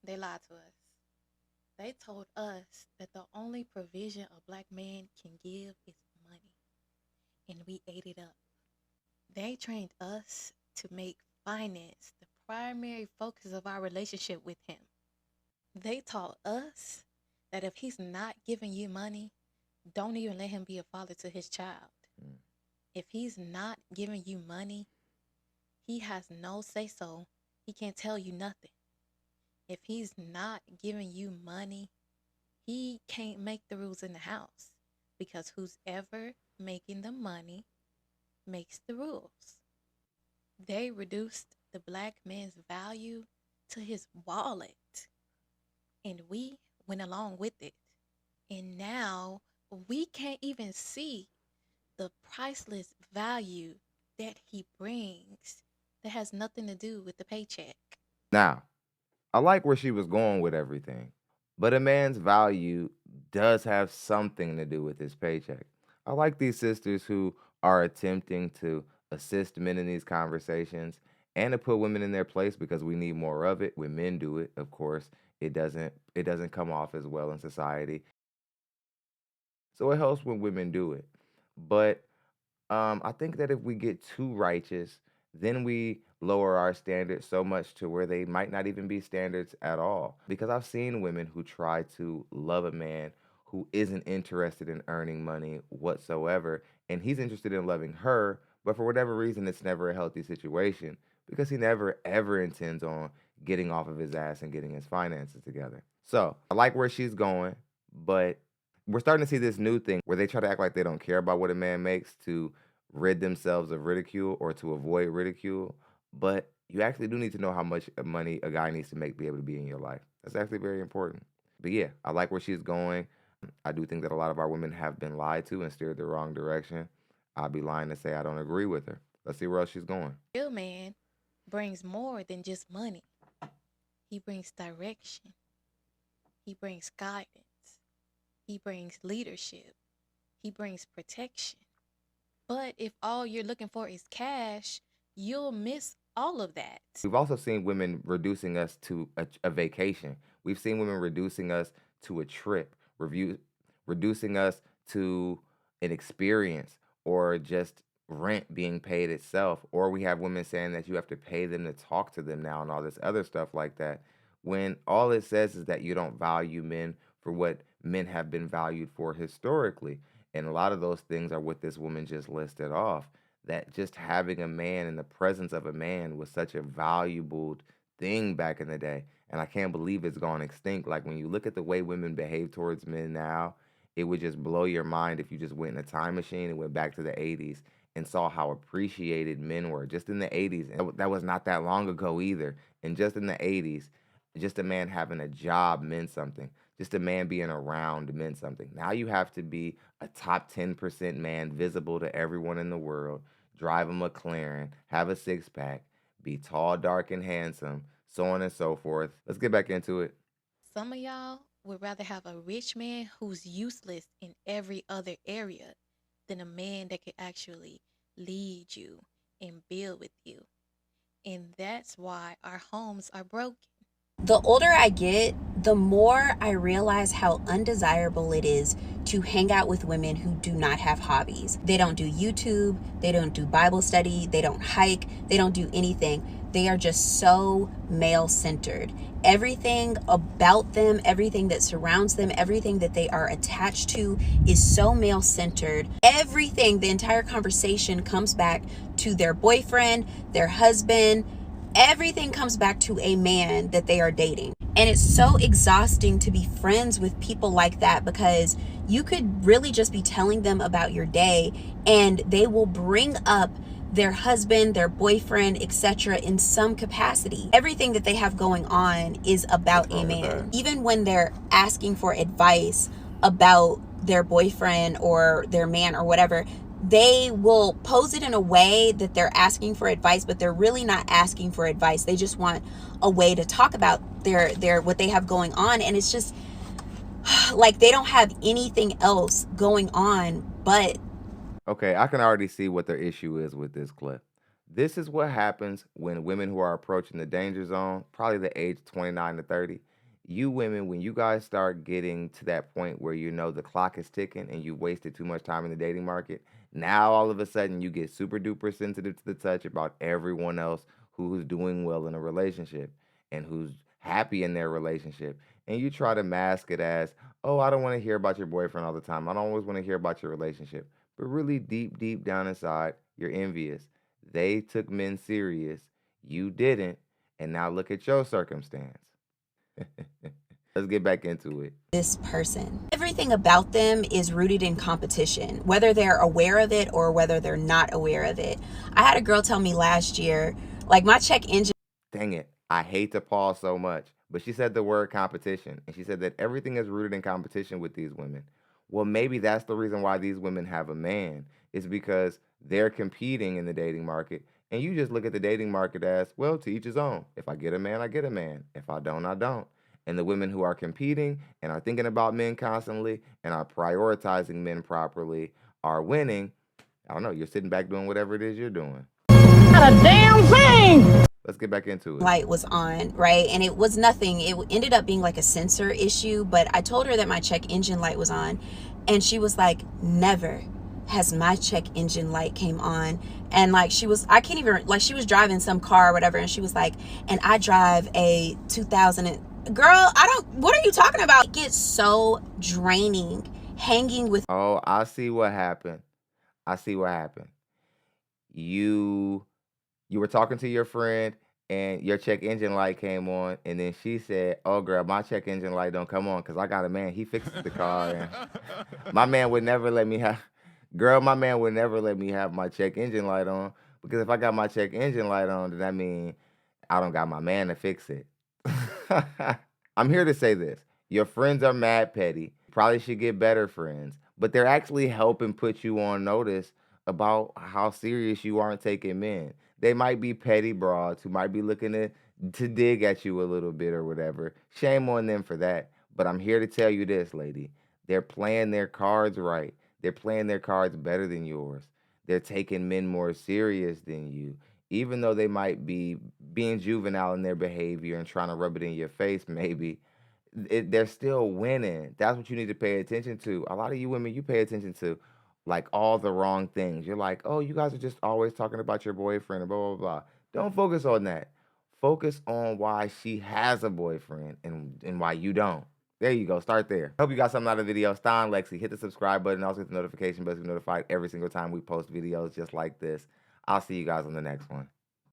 They lied to us. They told us that the only provision a black man can give is money, and we ate it up. They trained us to make finance the primary focus of our relationship with him. They taught us that if he's not giving you money, don't even let him be a father to his child. Mm. If he's not giving you money, he has no say so. He can't tell you nothing. If he's not giving you money, he can't make the rules in the house because who's ever making the money makes the rules. They reduced the black man's value to his wallet, and we went along with it. And now we can't even see the priceless value that he brings that has nothing to do with the paycheck. Now, I like where she was going with everything, but a man's value does have something to do with his paycheck. I like these sisters who are attempting to assist men in these conversations and to put women in their place because we need more of it. When men do it, of course, it doesn't come off as well in society. So it helps when women do it. But I think that if we get too righteous, then we lower our standards so much to where they might not even be standards at all. Because I've seen women who try to love a man who isn't interested in earning money whatsoever, and he's interested in loving her, but for whatever reason, it's never a healthy situation because he never ever intends on getting off of his ass and getting his finances together. So I like where she's going, but we're starting to see this new thing where they try to act like they don't care about what a man makes to rid themselves of ridicule or to avoid ridicule. But you actually do need to know how much money a guy needs to make to be able to be in your life. That's actually very important. But yeah, I like where she's going. I do think that a lot of our women have been lied to and steered the wrong direction. I'd be lying to say I don't agree with her. Let's see where else she's going. Real man brings more than just money. He brings direction. He brings guidance. He brings leadership. He brings protection. But if all you're looking for is cash, you'll miss all of that. We've also seen women reducing us to a vacation. We've seen women reducing us to a trip, reducing us to an experience or just rent being paid itself. Or we have women saying that you have to pay them to talk to them now and all this other stuff like that. When all it says is that you don't value men for what men have been valued for historically. And a lot of those things are what this woman just listed off, that just having a man in the presence of a man was such a valuable thing back in the day. And I can't believe it's gone extinct. Like when you look at the way women behave towards men now, it would just blow your mind if you just went in a time machine and went back to the 80s and saw how appreciated men were just in the 80s. And that was not that long ago either. And just in the 80s, just a man having a job meant something. Just a man being around meant something. Now you have to be a top 10% man, visible to everyone in the world, drive a McLaren, have a six pack, be tall, dark, and handsome, so on and so forth. Let's get back into it. Some of y'all would rather have a rich man who's useless in every other area than a man that could actually lead you and build with you. And that's why our homes are broken. The older I get, the more I realize how undesirable it is to hang out with women who do not have hobbies. They don't do YouTube, they don't do Bible study, they don't hike, they don't do anything. They are just so male-centered. Everything about them, everything that surrounds them, everything that they are attached to is so male-centered. Everything, the entire conversation comes back to their boyfriend, their husband. Everything comes back to a man that they are dating. And it's so exhausting to be friends with people like that because you could really just be telling them about your day and they will bring up their husband, their boyfriend, etc. in some capacity. Everything that they have going on is about a man. Even when they're asking for advice about their boyfriend or their man or whatever, they will pose it in a way that they're asking for advice, but they're really not asking for advice. They just want a way to talk about their what they have going on. And it's just like they don't have anything else going on but. Okay, I can already see what their issue is with this clip. This is what happens when women who are approaching the danger zone, probably the age 29 to 30, You women, when you guys start getting to that point where you know the clock is ticking and you wasted too much time in the dating market, now all of a sudden you get super duper sensitive to the touch about everyone else who's doing well in a relationship and who's happy in their relationship. And you try to mask it as, oh, I don't want to hear about your boyfriend all the time. I don't always want to hear about your relationship. But really, deep, deep down inside, you're envious. They took men serious. You didn't. And now look at your circumstance. Let's get back into it. This person, everything about them is rooted in competition, whether they're aware of it or whether they're not aware of it. I had a girl tell me last year, like, my check engine. Dang it. I hate to pause so much, but she said the word competition, and she said that everything is rooted in competition with these women. Well, maybe that's the reason why these women have a man, is because they're competing in the dating market. And you just look at the dating market as, well, to each his own. If I get a man, I get a man. If I don't, I don't. And the women who are competing and are thinking about men constantly and are prioritizing men properly are winning. I don't know, you're sitting back doing whatever it is you're doing. Not a damn thing! Let's get back into it. Light was on, right? And it was nothing. It ended up being like a sensor issue, but I told her that my check engine light was on, and she was like, never has my check engine light came on. And like, she was, I can't even, like, she was driving some car or whatever, and she was like, and I drive a 2000 girl, what are you talking about? It gets so draining hanging with. Oh, I see what happened. You were talking to your friend and your check engine light came on, and then she said, oh girl, my check engine light don't come on because I got a man, he fixes the car, and my man would never let me have my check engine light on, because if I got my check engine light on, then that means I don't got my man to fix it. I'm here to say this. Your friends are mad petty. Probably should get better friends, but they're actually helping put you on notice about how serious you aren't taking men. They might be petty broads who might be looking to dig at you a little bit or whatever. Shame on them for that. But I'm here to tell you this, lady. They're playing their cards right. They're playing their cards better than yours. They're taking men more serious than you. Even though they might be being juvenile in their behavior and trying to rub it in your face, maybe, they're still winning. That's what you need to pay attention to. A lot of you women, you pay attention to like all the wrong things. You're like, oh, you guys are just always talking about your boyfriend and blah, blah, blah. Don't focus on that. Focus on why she has a boyfriend and why you don't. There you go. Start there. Hope you got something out of the video. STONLexy. Hit the subscribe button. Also hit the notification button to be notified every single time we post videos just like this. I'll see you guys on the next one.